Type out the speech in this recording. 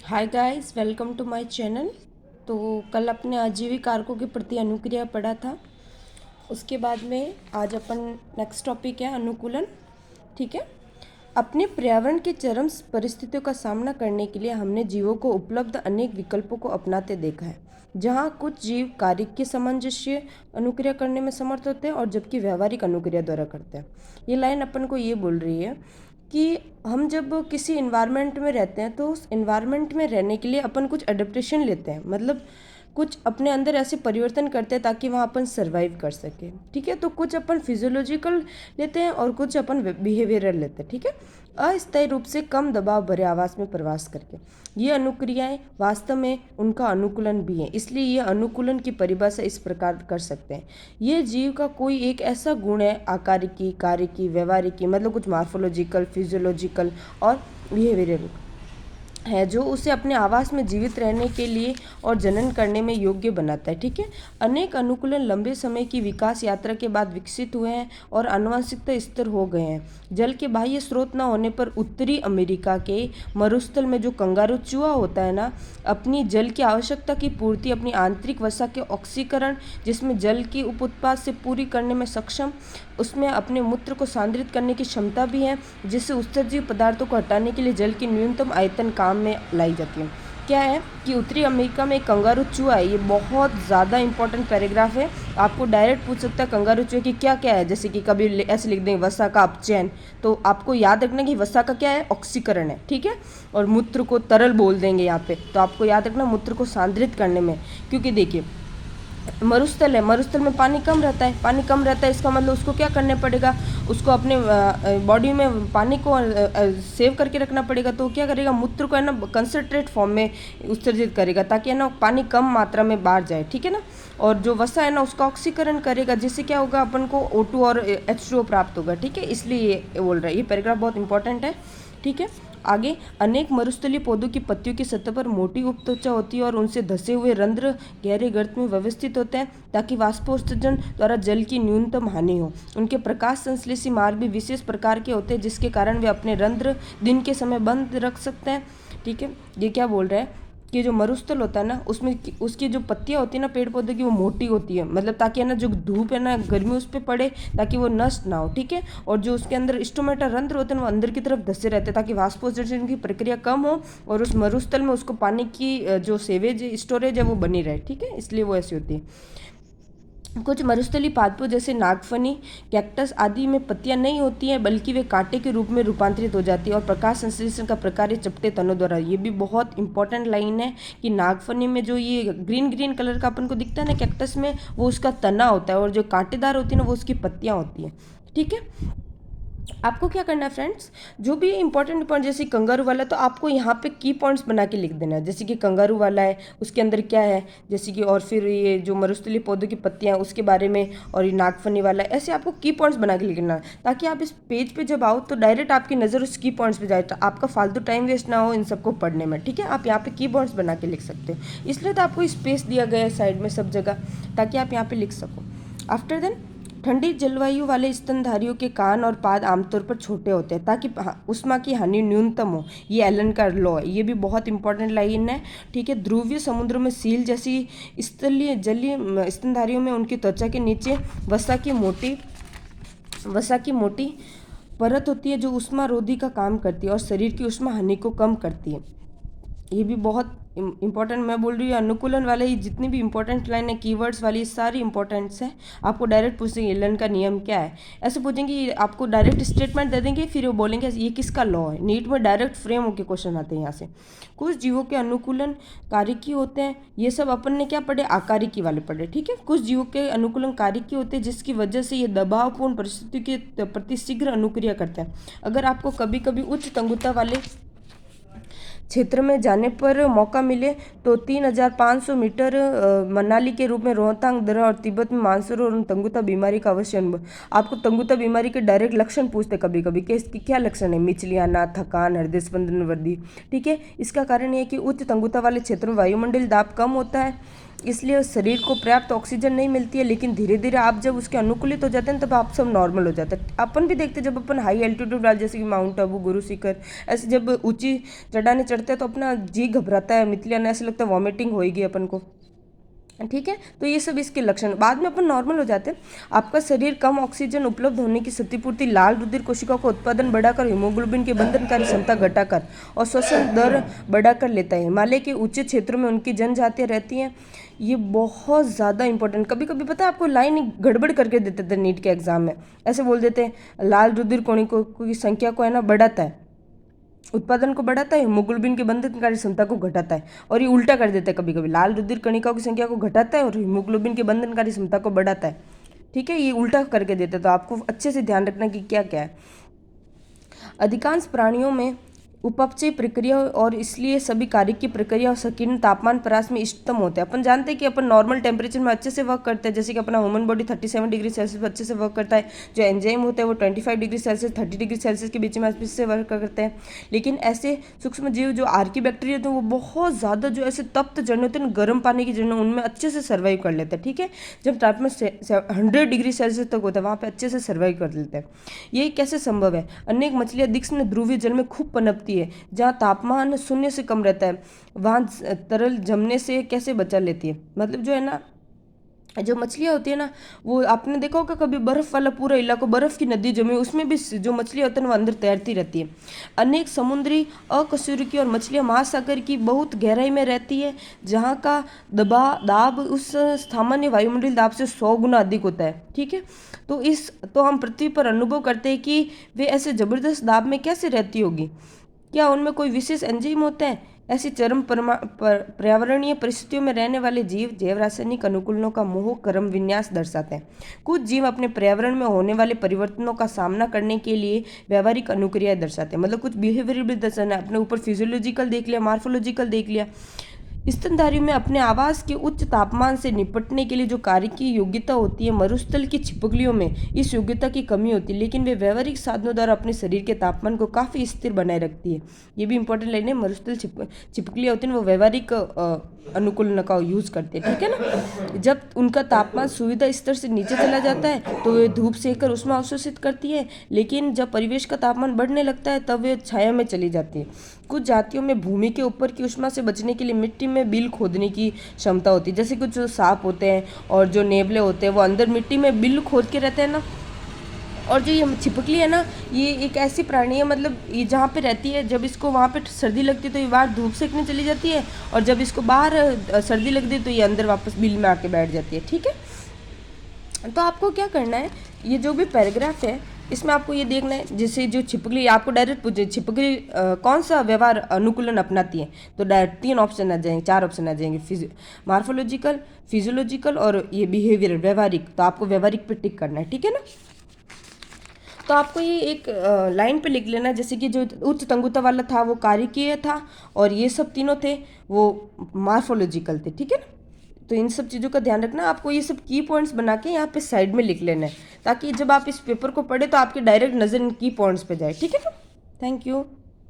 Hi guys, welcome to my channel. तो कल अपने आजीविक कारकों के प्रति अनुक्रिया पढ़ा था। उसके बाद में आज अपन नेक्स्ट टॉपिक है अनुकूलन। ठीक है। अपने पर्यावरण के चरम परिस्थितियों का सामना करने के लिए हमने जीवों को उपलब्ध अनेक विकल्पों को अपनाते देखा है, जहाँ कुछ जीव कार्य सामंजस्य अनुक्रिया करने में समर्थ होते हैं और जबकि व्यवहारिक अनुक्रिया द्वारा करते हैं। ये लाइन अपन को ये बोल रही है कि हम जब किसी इन्वायरमेंट में रहते हैं तो उस इन्वायरमेंट में रहने के लिए अपन कुछ एडेप्टेशन लेते हैं, मतलब कुछ अपने अंदर ऐसे परिवर्तन करते हैं ताकि वहाँ अपन सर्वाइव कर सके। ठीक है। तो कुछ अपन फिजियोलॉजिकल लेते हैं और कुछ अपन बिहेवियरल लेते हैं। ठीक है। अस्थायी रूप से कम दबाव भरे आवास में प्रवास करके ये अनुक्रियाएं वास्तव में उनका अनुकूलन भी है। इसलिए ये अनुकूलन की परिभाषा इस प्रकार कर सकते हैं। ये जीव का कोई एक ऐसा गुण है, आकारिकी, कार्यकी, व्यवहारिकी, मतलब कुछ मार्फोलॉजिकल, फिजियोलॉजिकल और बिहेवियरल है, जो उसे अपने आवास में जीवित रहने के लिए और जनन करने में योग्य बनाता है। ठीक है। अनेक अनुकूलन लंबे समय की विकास यात्रा के बाद विकसित हुए हैं और आनुवंशिकता स्थिर हो गए हैं। जल के बाह्य स्रोत न होने पर उत्तरी अमेरिका के मरुस्थल में जो कंगारू चूहा होता है ना, अपनी जल की आवश्यकता की पूर्ति अपनी आंतरिक वसा के ऑक्सीकरण, जिसमें जल की उप उत्पाद से पूरी करने में सक्षम, उसमें अपने मूत्र को सांद्रित करने की क्षमता भी है, जिससे उत्सर्जीय पदार्थों को हटाने के लिए जल की न्यूनतम आयतन काम में लाई जाती है। क्या है कि उत्तरी अमेरिका में एक कंगारू चूहा है। ये बहुत ज़्यादा इंपॉर्टेंट पैराग्राफ है। आपको डायरेक्ट पूछ सकता है कंगारू चूहे की क्या क्या है, जैसे कि कभी ऐसे लिख देंगे वसा का अपचयन, तो आपको याद रखना कि वसा का क्या है, ऑक्सीकरण है। ठीक है। और मूत्र को तरल बोल देंगे यहाँ पे, तो आपको याद रखना मूत्र को सांद्रित करने में, क्योंकि देखिए मरुस्थल है, मरुस्थल में पानी कम रहता है, पानी कम रहता है, इसका मतलब उसको क्या करना पड़ेगा, उसको अपने बॉडी में पानी को सेव करके रखना पड़ेगा। तो क्या करेगा, मूत्र को है ना कंसनट्रेट फॉर्म में उत्सर्जित करेगा ताकि है ना पानी कम मात्रा में बाहर जाए। ठीक है ना। और जो वसा है ना उसका ऑक्सीकरण करेगा, जिससे क्या होगा, अपन को O2 और H2O प्राप्त होगा। ठीक है। इसलिए ये बोल रहा है, ये पैराग्राफ बहुत इंपॉर्टेंट है। ठीक है। आगे, अनेक मरुस्थलीय पौधों की पत्तियों की सतह पर मोटी उपत्वचा होती है और उनसे धसे हुए रंध्र गहरे गर्त में व्यवस्थित होते हैं ताकि वाष्पोत्सर्जन द्वारा जल की न्यूनतम हानि हो। उनके प्रकाश संश्लेषी मार्ग भी विशेष प्रकार के होते हैं, जिसके कारण वे अपने रंध्र दिन के समय बंद रख सकते हैं। ठीक है। ये क्या बोल रहा है कि जो मरुस्थल होता है ना, उसमें उसकी जो पत्तियां होती है ना पेड़ पौधे की, वो मोटी होती है, मतलब ताकि है ना जो धूप है ना गर्मी उस पर पड़े ताकि वो नष्ट ना हो। ठीक है। और जो उसके अंदर स्टोमेटा रंध्र होते हैं वो अंदर की तरफ धसे रहते हैं ताकि वाष्पोत्सर्जन की प्रक्रिया कम हो और उस मरुस्थल में उसको पानी की जो सेवेज स्टोरेज है वो बनी रहे। ठीक है। इसलिए वो ऐसी होती है। कुछ मरुस्थलीय पादपों जैसे नागफनी, कैक्टस आदि में पत्तियां नहीं होती हैं, बल्कि वे कांटे के रूप में रूपांतरित हो जाती है और प्रकाश संश्लेषण का प्रकार चपटे तनों द्वारा। ये भी बहुत इंपॉर्टेंट लाइन है कि नागफनी में जो ये ग्रीन ग्रीन कलर का अपन को दिखता है ना कैक्टस में, वो उसका तना होता है और जो कांटेदार होती है ना वो उसकी पत्तियां होती हैं। ठीक है। आपको क्या करना है फ्रेंड्स, जो भी इंपॉर्टेंट पॉइंट जैसे कंगारू वाला, तो आपको यहाँ पे की पॉइंट्स बना के लिख देना है, जैसे कि कंगारू वाला है उसके अंदर क्या है, जैसे कि और फिर ये जो मरुस्थलीय पौधों की पत्तियां उसके बारे में, और ये नागफनी वाला है, ऐसे आपको की पॉइंट्स बना के लिखना है ताकि आप इस पेज पे जब आओ तो डायरेक्ट आपकी नज़र उस की पॉइंट्स पे जाए, तो आपका फालतू टाइम वेस्ट ना हो इन सबको पढ़ने में। ठीक है। आप यहाँ पे की पॉइंट्स बना के लिख सकते हो, इसलिए तो आपको स्पेस दिया गया है साइड में सब जगह ताकि आप यहाँ पे लिख सको। आफ्टर देन, ठंडी जलवायु वाले स्तनधारियों के कान और पाद आमतौर पर छोटे होते हैं ताकि उष्मा की हानि न्यूनतम हो। ये एलन का लॉ है, ये भी बहुत इंपॉर्टेंट लाइन है। ठीक है। ध्रुवीय समुद्रों में सील जैसी स्थलीय जलीय स्तनधारियों में उनकी त्वचा के नीचे वसा की मोटी परत होती है जो उष्मा रोधी का काम करती है और शरीर की उष्मा हानि को कम करती है। ये भी बहुत इंपॉर्टेंट, मैं बोल रही हूँ अनुकूलन वाले ये जितनी भी इंपॉर्टेंट लाइन है कीवर्ड्स वाली सारी इंपॉर्टेंट्स है। आपको डायरेक्ट पूछेंगे एलन का नियम क्या है, ऐसे पूछेंगे, आपको डायरेक्ट स्टेटमेंट दे देंगे, फिर वो बोलेंगे ये किसका लॉ है। नीट में डायरेक्ट फ्रेम होकर क्वेश्चन आते हैं यहाँ से। कुछ जीवों के अनुकूलन कार्यकी होते हैं, ये सब अपन ने क्या पढ़े, आकारिकी वाले पढ़े। ठीक है। कुछ जीवों के अनुकूलन कार्यकी होते हैं जिसकी वजह से ये दबावपूर्ण परिस्थिति के प्रति शीघ्र अनुक्रिया करते हैं। अगर आपको कभी कभी उच्च तंगुता वाले क्षेत्र में जाने पर मौका मिले तो 3500 मीटर मनाली के रूप में रोहतांग दर्रा और तिब्बत में मानसरोवर और तंगुता बीमारी का अवश्य अनुभव। आपको तंगुता बीमारी के डायरेक्ट लक्षण पूछते कभी कभी कि इसकी क्या लक्षण है, मिचली आना, थकान, हृदय स्पंदन वृद्धि। ठीक है। इसका कारण ये है कि उच्च तंगुता वाले क्षेत्रों में वायुमंडलीय दाब कम होता है इसलिए शरीर को पर्याप्त ऑक्सीजन नहीं मिलती है, लेकिन धीरे धीरे आप जब उसके अनुकूलित हो जाते हैं तब आप सब नॉर्मल हो जाता है। अपन भी देखते हैं जब अपन हाई एल्टीट्यूड वाले जैसे कि माउंट आबू, गुरु शिखर, ऐसे जब ऊंची चढ़ाने चढ़ते हैं तो अपना जी घबराता है, मितलियाना, ऐसा लगता है वॉमिटिंग होएगी अपन को, ठीक है। तो ये सब इसके लक्षण, बाद में अपन नॉर्मल हो जाते हैं। आपका शरीर कम ऑक्सीजन उपलब्ध होने की क्षतिपूर्ति लाल रुधिर कोशिकाओं का उत्पादन बढ़ाकर, हीमोग्लोबिन के बंधनकारी क्षमता घटाकर और श्वसन दर बढ़ाकर लेता है। हिमालय के ऊंचे क्षेत्रों में उनकी जनजातियां रहती हैं। ये बहुत ज़्यादा इंपॉर्टेंट, कभी कभी पता है आपको लाइन गड़बड़ करके देते थे नीट के एग्जाम में, ऐसे बोल देते हैं लाल रुधिर कणिकों की संख्या को है ना बढ़ाता है, उत्पादन को बढ़ाता है, हीमोग्लोबिन के बंधनकारी क्षमता को घटाता है, और ये उल्टा कर देता है कभी कभी, लाल रुधिर कणिकाओं की संख्या को घटाता है और हीमोग्लोबिन के बंधनकारी क्षमता को बढ़ाता है, ठीक है, ये उल्टा करके देता है। तो आपको अच्छे से ध्यान रखना कि क्या क्या है। अधिकांश प्राणियों में उपपचय प्रक्रिया और इसलिए सभी कार्य की प्रक्रिया और संकीर्ण तापमान परास में इष्टतम होते हैं। अपन जानते हैं कि अपन नॉर्मल टेम्परेचर में अच्छे से वर्क करते हैं, जैसे कि अपना ह्यूमन बॉडी 37 डिग्री सेल्सियस पर अच्छे से वर्क करता है, जो एंजाइम होते हैं वो 25 डिग्री सेल्सियस 30 डिग्री सेल्सियस के बीच में अच्छे से वर्क करते हैं। लेकिन ऐसे सूक्ष्म जीव जो आर्की बैक्टीरिया होते हैं वो बहुत ज़्यादा जो ऐसे तप्त जड़ें होते हैं, गर्म पानी की जड़ें, उनमें अच्छे से सर्वाइव कर लेते हैं, ठीक है। जब तापमान 100 डिग्री सेल्सियस तक होता है वहाँ पर अच्छे से सर्वाइव कर लेते हैं। ये कैसे संभव है? अनेक मछलियाँ तीक्ष्ण ध्रुवीय जल में खूब पनपती है, जहाँ तापमान 0 से कम रहता है, वहाँ तरल जमने से कैसे बचा लेती है। मतलब जो है ना, जो मछलियाँ होती है ना, वो आपने देखा होगा कभी बर्फ़ वाला पूरा इलाका, बर्फ़ की नदी जमी, उसमें भी जो मछलियाँ होती है वो अंदर तैरती रहती है। अनेक समुद्री अकशेरुकी और मछलियाँ महासागर की बहुत गहराई में रहती है, जहाँ का दाब उस सामान्य वायुमंडलीय दाब से 100 गुना अधिक होता है, ठीक है। तो हम पृथ्वी पर अनुभव करते हैं कि वे ऐसे ज़बरदस्त दाब में कैसे रहती होगी। क्या उनमें कोई विशेष एंजाइम होते हैं? ऐसी चरम पर्यावरणीय परिस्थितियों में रहने वाले जीव जैव रासायनिक अनुकूलनों का मोह क्रम विन्यास दर्शाते हैं। कुछ जीव अपने पर्यावरण में होने वाले परिवर्तनों का सामना करने के लिए व्यवहारिक अनुक्रियाएं दर्शाते हैं। मतलब कुछ बिहेवियर भी दर्शाना है, अपने ऊपर फिजियोलॉजिकल देख लिया, मार्फोलॉजिकल देख लिया। स्तनधारियों में अपने आवास के उच्च तापमान से निपटने के लिए जो कार्य की योग्यता होती है, मरुस्थल की छिपकलियों में इस योग्यता की कमी होती है, लेकिन वे व्यवहारिक साधनों द्वारा अपने शरीर के तापमान को काफ़ी स्थिर बनाए रखती है। ये भी इंपॉर्टेंट लाइन है, मरुस्थल छिपकलियाँ होती हैं वो व्यवहारिक अनुकूलन का यूज़ करते हैं, ठीक है ना। जब उनका तापमान सुविधा स्तर से नीचे चला जाता है तो वे धूप सेककर उसमें अवशोषित करती है, लेकिन जब परिवेश का तापमान बढ़ने लगता है तब वे छाया में चली जाती है। कुछ जातियों में भूमि के ऊपर की उष्मा से बचने के लिए मिट्टी में बिल खोदने की क्षमता होती है। जैसे कुछ सांप होते हैं और जो नेवले होते हैं वो अंदर मिट्टी में बिल खोद के रहते हैं ना। और जो ये छिपकली है ना, ये एक ऐसी प्राणी है, मतलब ये जहाँ पे रहती है, जब इसको वहाँ पे सर्दी लगती है तो ये बाहर धूप सेकने चली जाती है, और जब इसको बाहर सर्दी लगती है तो ये अंदर वापस बिल में आके बैठ जाती है, ठीक है। तो आपको क्या करना है, ये जो भी पैराग्राफ है इसमें आपको ये देखना है, जैसे जो छिपकली आपको डायरेक्ट पूछे छिपकली कौन सा व्यवहार अनुकूलन अपनाती है, तो 3 ऑप्शन आ जाएंगे, 4 ऑप्शन आ जाएंगे, मार्फोलॉजिकल, फिजियोलॉजिकल और ये बिहेवियर व्यवहारिक। तो आपको व्यवहारिक पे टिक करना है, ठीक है ना। तो आपको ये एक लाइन पे लिख लेना, जैसे कि जो उच्च तंगुता वाला था वो कार्यकीय था, और ये सब तीनों थे वो मार्फोलॉजिकल थे, ठीक है ना। तो इन सब चीज़ों का ध्यान रखना, आपको ये सब की पॉइंट्स बना के यहाँ पे साइड में लिख लेना है, ताकि जब आप इस पेपर को पढ़े तो आपकी डायरेक्ट नज़र इन की पॉइंट्स पे जाए, ठीक है ना। Thank you.